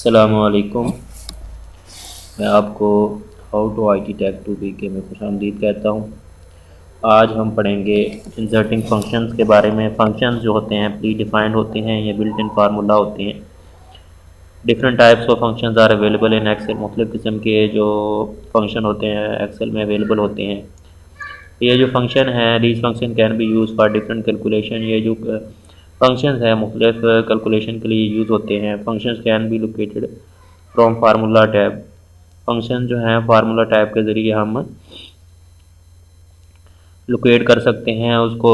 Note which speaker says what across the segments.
Speaker 1: अस्सलामुअलैकुम। मैं आपको how to I T tech tube के में खुशामदीद कहता हूँ। आज हम पढ़ेंगे इंसर्टिंग फंक्शंस के बारे में। फंक्शंस जो होते हैं प्री डिफाइंड होते हैं, ये बिल्ट इन फार्मूला होते हैं। Different types of functions are available in excel. मुख्तलिफ़ किस्म के जो फंक्शन होते हैं एक्सेल में अवेलेबल होते हैं। ये जो फंक्शन है these function can be use for different calculation. ये जो फंक्शंस हैं मुख्तलिफ कैलकुलेशन के लिए यूज़ होते हैं। Functions can be located from formula tab. Function जो हैं फार्मूला टैब के ज़रिए हम लोकेट कर सकते हैं, उसको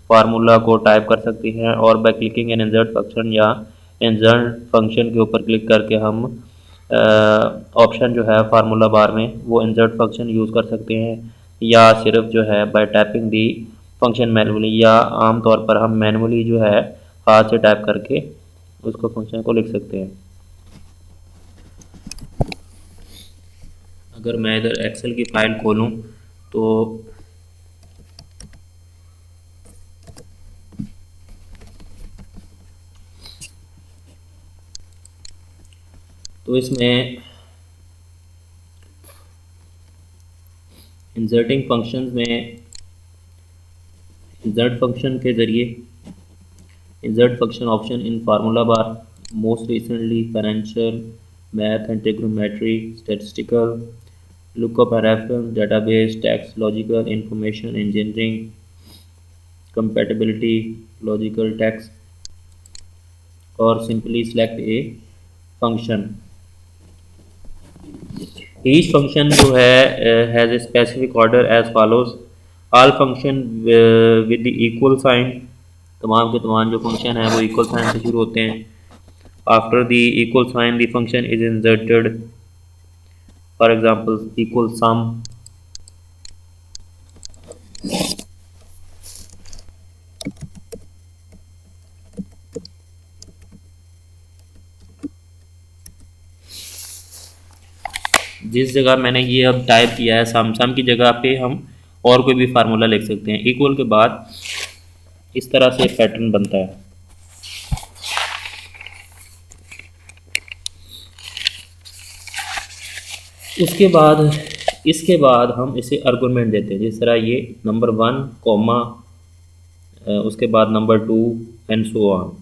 Speaker 1: फार्मूला को टाइप कर सकते हैं, और by clicking an insert function या इंसर्ट फंक्शन के ऊपर क्लिक करके हम ऑप्शन जो है फार्मूला बार में वो इंसर्ट फंक्शन यूज़ कर सकते हैं, या सिर्फ जो है bye typing the function manually, या आम तौर पर हम मैनुअली जो है हाथ से टाइप करके उसको फंक्शन को लिख सकते हैं। अगर मैं इधर एक्सेल की फ़ाइल खोलूं तो इसमें इंसर्टिंग फंक्शंस में इंसर्ट फंक्शन के ज़रिए insert function option in formula bar, most recently financial, math and trigonometry, statistical, lookup and reference, database, text, logical, information engineering, compatibility, logical text, or simply select a function. Each function जो है has a specific order as follows. All function with the equal sign, तमाम के तमाम जो function है वो equal sign से शुरू होते हैं. After the equal sign the function is inserted. For example, equal sum, जिस जगह मैंने ये अब टाइप किया है सम की जगह पे हम और कोई भी फार्मूला लिख सकते हैं। इक्वल के बाद इस तरह से पैटर्न बनता है। इसके बाद हम इसे आर्गुमेंट देते हैं, जिस तरह ये नंबर 1 कॉमा उसके बाद number 2 and so on.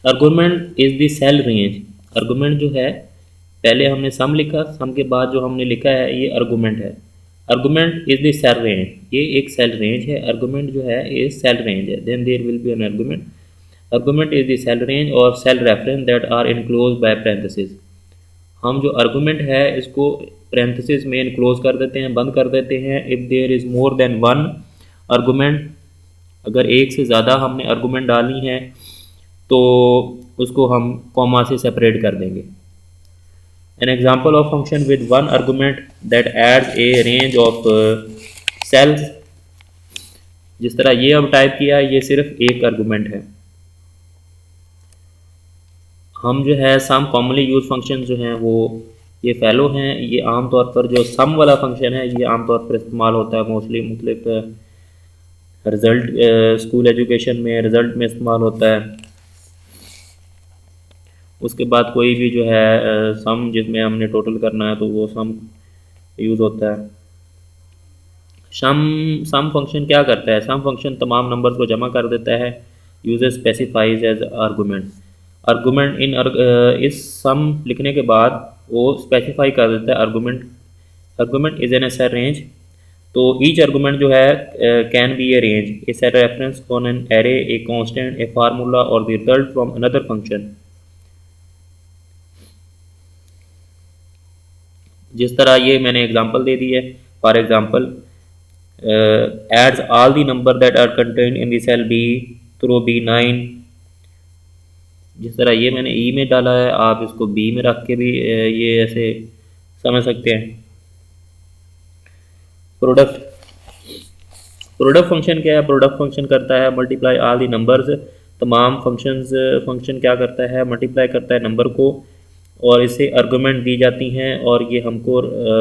Speaker 1: Argument is the cell range. Argument जो है पहले हमने सम लिखा, सम के बाद जो हमने लिखा है ये आर्गुमेंट है। Argument is the cell range, ये एक सेल रेंज है। आर्गुमेंट जो है ये सेल रेंज है। Then there will be an argument. Argument is the cell range or cell reference that are enclose by parenthesis. हम जो आर्गुमेंट है इसको पैरेंथेसिस में इनक्लोज कर देते हैं, बंद कर देते हैं। If there is more than one argument, अगर एक से ज़्यादा हमने आर्गुमेंट डालनी है तो उसको हम कॉमा से सेपरेट कर देंगे। An example of function with one argument that adds a range of cells, जिस तरह ये अब टाइप किया ये सिर्फ एक आर्गुमेंट है। हम जो है सम कॉमनली यूज फंक्शन जो हैं वो ये फैलो हैं। ये आमतौर पर जो सम वाला फंक्शन है ये आमतौर पर इस्तेमाल होता है मोस्टली मुख्तलिफ रिज़ल्ट स्कूल एजुकेशन में रिज़ल्ट में इस्तेमाल होता है। उसके बाद कोई भी जो है सम जिसमें हमने टोटल करना है तो वो सम यूज़ होता है। सम फंक्शन क्या करता है? सम फंक्शन तमाम नंबर्स को जमा कर देता है। User specifies as argument. Argument in इस सम लिखने के बाद वो स्पेसिफाई कर देता है आर्गुमेंट। आर्गुमेंट इज एन एसर रेंज, तो ईच आर्गुमेंट जो है can be a range, a cell reference on an array, a constant, a formula or the result from another function. जिस तरह ये मैंने एग्जांपल दे दी है। For example adds all the numbers that are contained in the cell B through B9। जिस तरह ये मैंने ई में डाला है आप इसको बी में रख के भी ये ऐसे समझ सकते हैं। प्रोडक्ट प्रोडक्ट फंक्शन क्या है? प्रोडक्ट फंक्शन करता है मल्टीप्लाई ऑल दी नंबर्स, तमाम फंक्शन क्या करता है? मल्टीप्लाई करता है नंबर को, और इसे आर्गुमेंट दी जाती हैं और ये हमको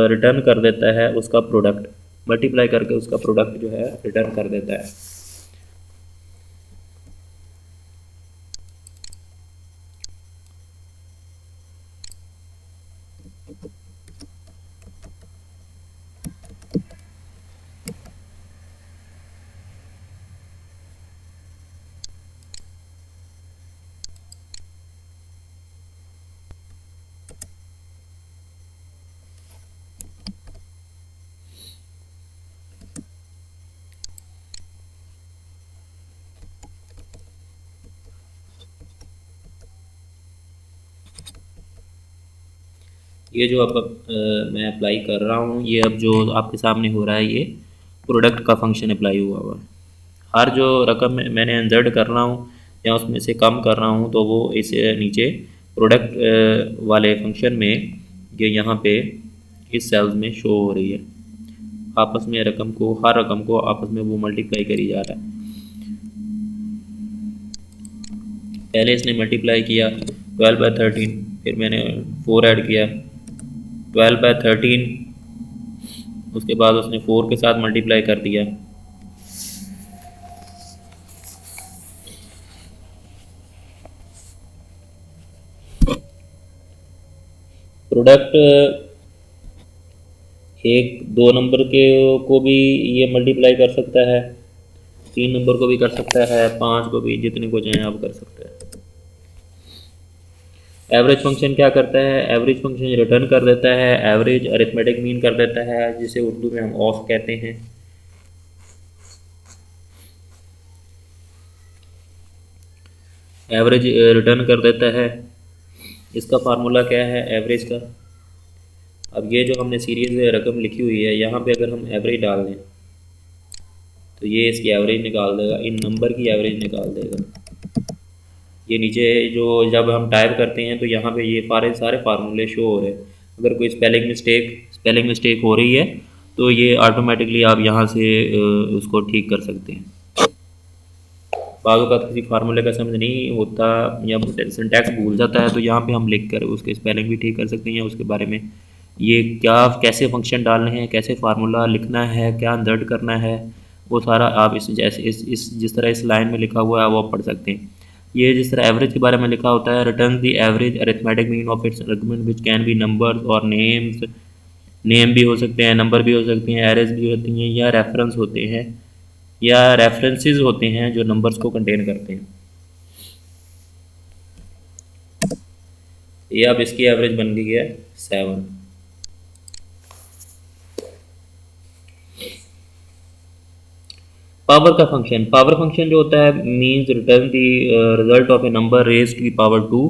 Speaker 1: रिटर्न कर देता है उसका प्रोडक्ट, मल्टीप्लाई करके उसका प्रोडक्ट जो है रिटर्न कर देता है। ये जो अब मैं अप्लाई कर रहा हूँ, ये अब जो आपके सामने हो रहा है ये प्रोडक्ट का फंक्शन अप्लाई हुआ है। हर जो रकम मैंने इंसर्ट कर रहा हूँ या उसमें से कम कर रहा हूँ तो वो इस नीचे प्रोडक्ट वाले फंक्शन में ये यहाँ पे इस सेल्स में शो हो रही है। आपस में रकम को, हर रकम को आपस में वो मल्टीप्लाई करी जा रहा है। पहले इसने मल्टीप्लाई किया 12/13, फिर मैंने 4 ऐड किया 12/13, उसके बाद उसने 4 के साथ मल्टीप्लाई कर दिया। प्रोडक्ट एक 2 नंबर के को भी ये मल्टीप्लाई कर सकता है, 3 नंबर को भी कर सकता है, 5 को भी, जितने को चाहें आप कर सकते हैं। एवरेज फंक्शन क्या करता है? एवरेज फंक्शन रिटर्न कर देता है एवरेज अरिथमेटिक मीन कर देता है, जिसे उर्दू में हम औसत कहते हैं। एवरेज रिटर्न कर देता है। इसका फार्मूला क्या है एवरेज का? अब ये जो हमने सीरीज रकम लिखी हुई है, यहाँ पे अगर हम एवरेज डाल दें तो ये इसकी एवरेज निकाल देगा, इन नंबर की एवरेज निकाल देगा। ये नीचे जो जब हम टाइप करते हैं तो यहाँ पे ये सारे फार्मूले शो हो रहे हैं। अगर कोई स्पेलिंग मिस्टेक हो रही है तो ये ऑटोमेटिकली आप यहाँ से उसको ठीक कर सकते हैं। बाज़ औक़ात किसी फार्मूले का समझ नहीं होता या सिंटैक्स भूल जाता है तो यहाँ पे हम लिख कर उसके स्पेलिंग भी ठीक कर सकते हैं, या उसके बारे में ये क्या कैसे फंक्शन डालने हैं, कैसे फार्मूला लिखना है, क्या इंसर्ट करना है, वो सारा आप इस जैसे इस जिस तरह इस लाइन में लिखा हुआ है वो आप पढ़ सकते हैं। ये जिस तरह एवरेज के बारे में लिखा होता है, return the average arithmetic mean of its argument which can be numbers और नेम्स, नेम भी हो सकते हैं, नंबर भी हो सकते हैं, एरेज भी होती हैं, या रेफरेंस होते हैं, या रेफरेंसेस होते हैं जो नंबर्स को कंटेन करते हैं। ये अब इसकी एवरेज बन गई है 7। पावर फंक्शन जो होता है means return the result of a number raise to power 2।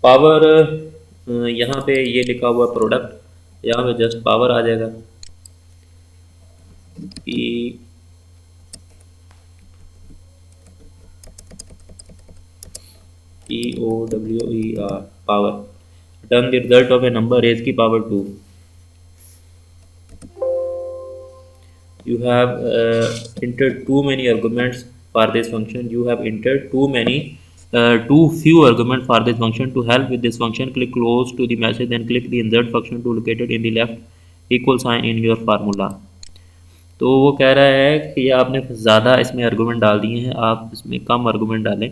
Speaker 1: Power यहाँ पे ये लिखा हुआ प्रोडक्ट, यहाँ पे जस्ट पावर आ जाएगा, POWER, power. Return the result of a number raise की power 2। You have entered too many arguments for this function. You have entered too few arguments for this function. To help with this function, click close to the message, then click the insert function to locate it in the left equal sign in your formula. तो वो कह रहा है कि आपने ज़्यादा इसमें argument डाल दिए हैं, आप इसमें कम आर्गूमेंट डालें।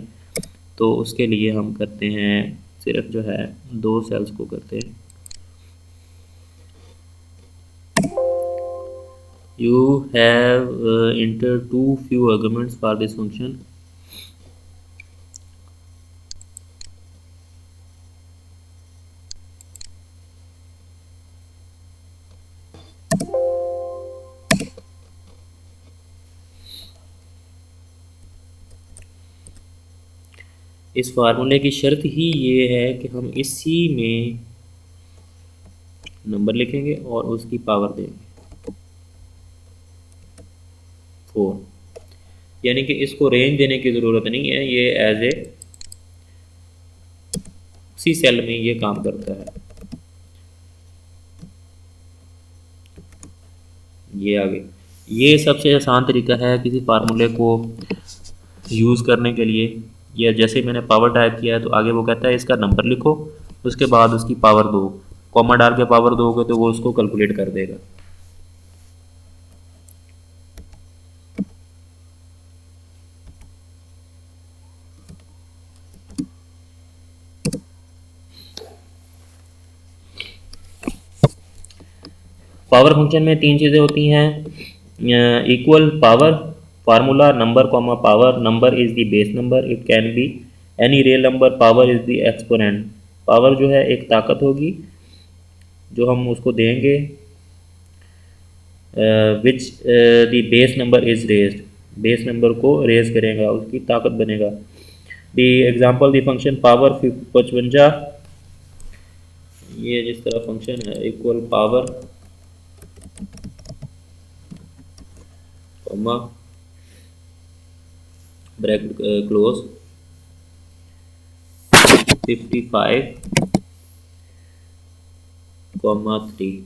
Speaker 1: तो उसके लिए हम करते हैं, सिर्फ जो है 2 सेल्स को करते हैं। You have entered too few arguments for this function. इस फार्मूले की शर्त ही ये है कि हम इसी में नंबर लिखेंगे और उसकी पावर देंगे 4, यानी कि इसको रेंज देने की ज़रूरत नहीं है, ये एज ए उसी सेल में ये काम करता है। ये आगे, ये सबसे आसान तरीका है किसी फार्मूले को यूज़ करने के लिए। या जैसे मैंने पावर टाइप किया है तो आगे वो कहता है इसका नंबर लिखो, उसके बाद उसकी पावर दो, कॉमा डाल के पावर दोगे तो वो उसको कैलकुलेट कर देगा। पावर फंक्शन में तीन चीज़ें होती हैं, equal, power, formula, number comma power. Number is the base number, it can be any real number, power is the exponent. Power जो है एक ताकत होगी जो हम उसको देंगे, which the base number is raised, base number को रेज करेगा, उसकी ताकत बनेगा। The example the function power 55, ये जिस तरह फंक्शन है equal power comma bracket close 55,3।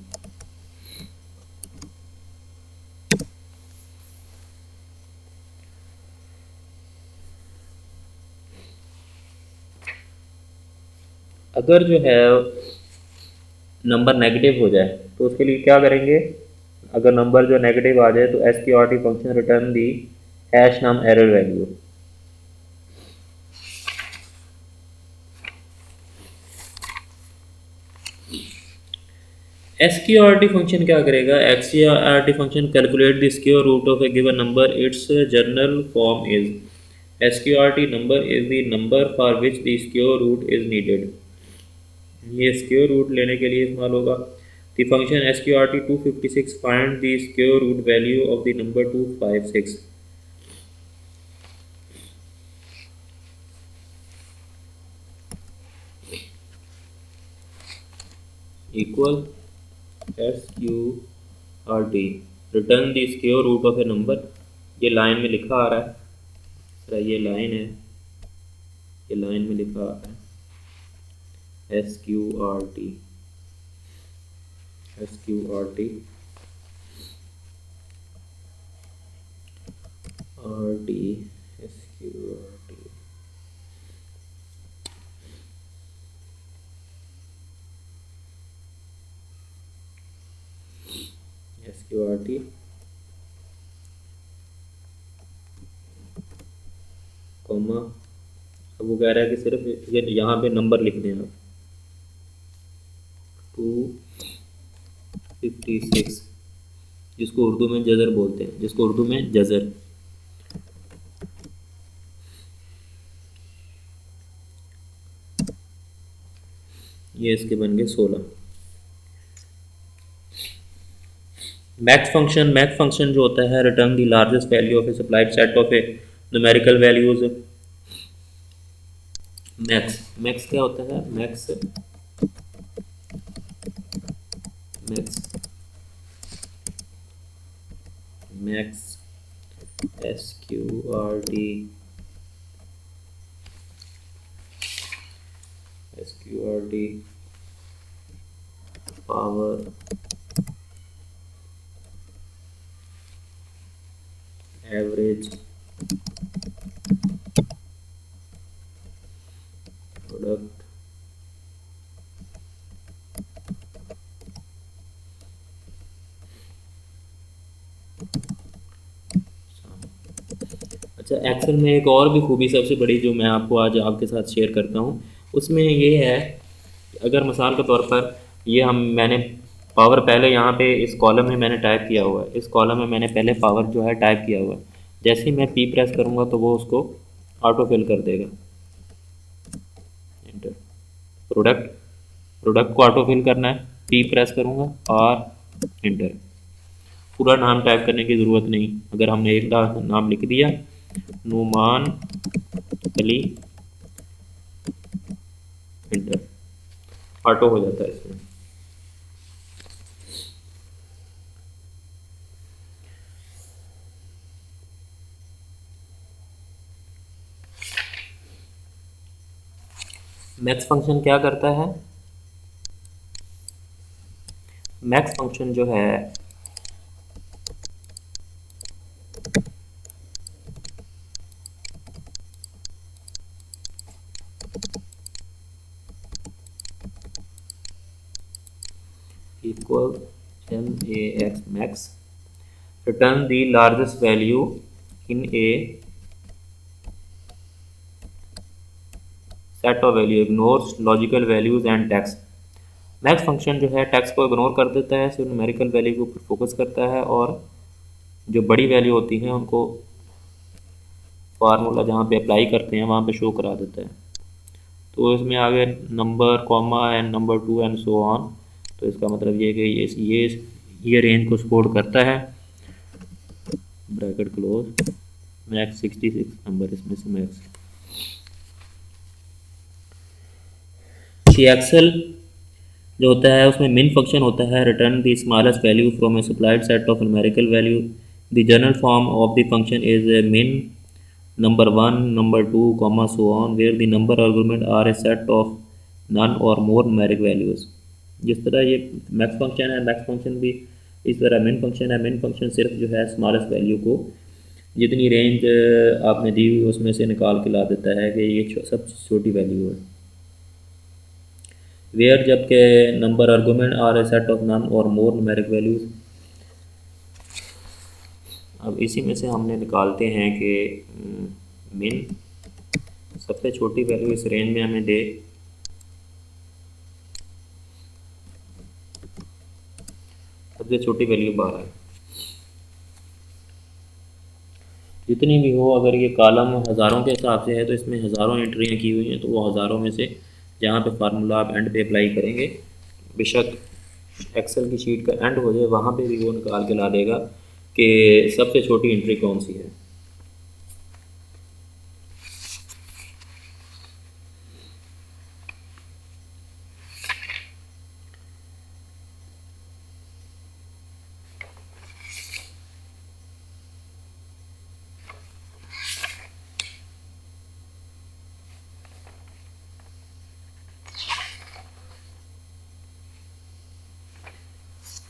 Speaker 1: अगर जो है नंबर नेगेटिव हो जाए तो उसके लिए क्या करेंगे, अगर नंबर जो नेगेटिव आ जाए तो SQRT function return the hash name error value. SQRT function क्या करेगा, SQRT function calculate the square root of a given number, it's general form is SQRT number is the number for which the square root is needed. ये square root लेने के लिए इस्तेमाल होगा। The function SQRT 256 find the square root value of the number 256 equal SQRT return the square root of a number. ये line में लिखा आ रहा है, ये लाइन है, ये लाइन में लिखा आ रहा है SQRT SQRT कॉमा, अब वो कह रहा है कि सिर्फ ये यहाँ पे नंबर लिख दें आप 256, जिसको उर्दू में जज़र बोलते हैं, जिसको उर्दू में जज़र। ये इसके बन गए 16। मैक्स फंक्शन जो होता है return the largest value of A supplied set of A numerical values. Max क्या होता है, max SQRT power average product अच्छा, एक्सेल में एक और भी खूबी सबसे बड़ी जो मैं आपको आज आपके साथ शेयर करता हूँ, उसमें ये है, अगर मिसाल के तौर पर ये मैंने पावर पहले यहाँ पे इस कॉलम में मैंने टाइप किया हुआ है, इस कॉलम में मैंने पहले पावर जो है टाइप किया हुआ है। जैसे ही मैं P प्रेस करूँगा तो वो उसको ऑटो फिल कर देगा। एंटर, प्रोडक्ट को ऑटो फिल करना है, P प्रेस करूँगा और एंटर। पूरा नाम टाइप करने की ज़रूरत नहीं, अगर हमने एक नाम लिख दिया नुमान अली, एंटर, ऑटो हो जाता है इसमें। मैक्स फंक्शन क्या करता है, मैक्स फंक्शन जो है equal max max, return the largest value in a set of value, ignores logical values and text. Max function जो है टेक्स्ट को इग्नोर कर देता है, सिर्फ न्यूमेरिकल वैल्यू के ऊपर फोकस करता है और जो बड़ी वैल्यू होती हैं उनको फार्मूला जहाँ पे अप्लाई करते हैं वहाँ पे शो करा देता है। तो इसमें आगे number comma and number 2 and so on. तो इसका मतलब ये कि ये रेंज को सपोर्ट करता है, ब्रैकेट क्लोज, मैक्स 66 नंबर इसमें से मैक्स। एक्सेल जो होता है उसमें मिन फंक्शन होता है, return the smallest value from a supplied set of numerical value. The general form of the function is min number 1 number 2 comma so on, where the number argument are a set of none और more numeric values. जिस तरह ये max function है, max function भी इस तरह मिन function है। मिन फंक्शन सिर्फ जो है स्मॉलेस्ट वैल्यू को, जितनी रेंज आपने दी हुई उसमें से निकाल के ला देता है कि ये सबसे छोटी वैल्यू है। वेयर जबकि number argument are a set of none और मोर न्यूमेरिक वैल्यूज। अब इसी में से हमने निकालते हैं कि मिन सबसे छोटी वैल्यू इस रेंज में हमें दे, सबसे छोटी वैल्यू 12 है। जितनी भी हो, अगर ये कॉलम हज़ारों के हिसाब से है तो इसमें हज़ारों एंट्रियाँ की हुई हैं, तो वो हज़ारों में से जहाँ पे फार्मूला आप एंड पे अप्लाई करेंगे, बेशक एक्सेल की शीट का एंड हो जाए वहाँ पे भी वो निकाल के ला देगा कि सबसे छोटी एंट्री कौन सी है।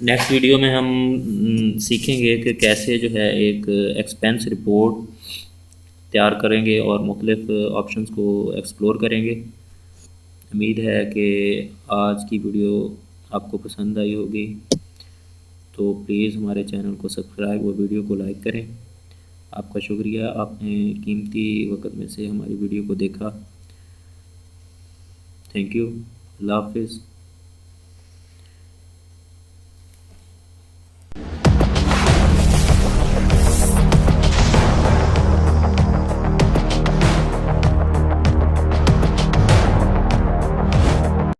Speaker 1: नेक्स्ट वीडियो में हम सीखेंगे कि कैसे जो है एक एक्सपेंस रिपोर्ट तैयार करेंगे और मुख्तलिफ ऑप्शंस को एक्सप्लोर करेंगे। उम्मीद है कि आज की वीडियो आपको पसंद आई होगी, तो प्लीज़ हमारे चैनल को सब्सक्राइब और वीडियो को लाइक करें। आपका शुक्रिया, आपने कीमती वक्त में से हमारी वीडियो को देखा। थैंक यू, अल्लाह हाफिज़।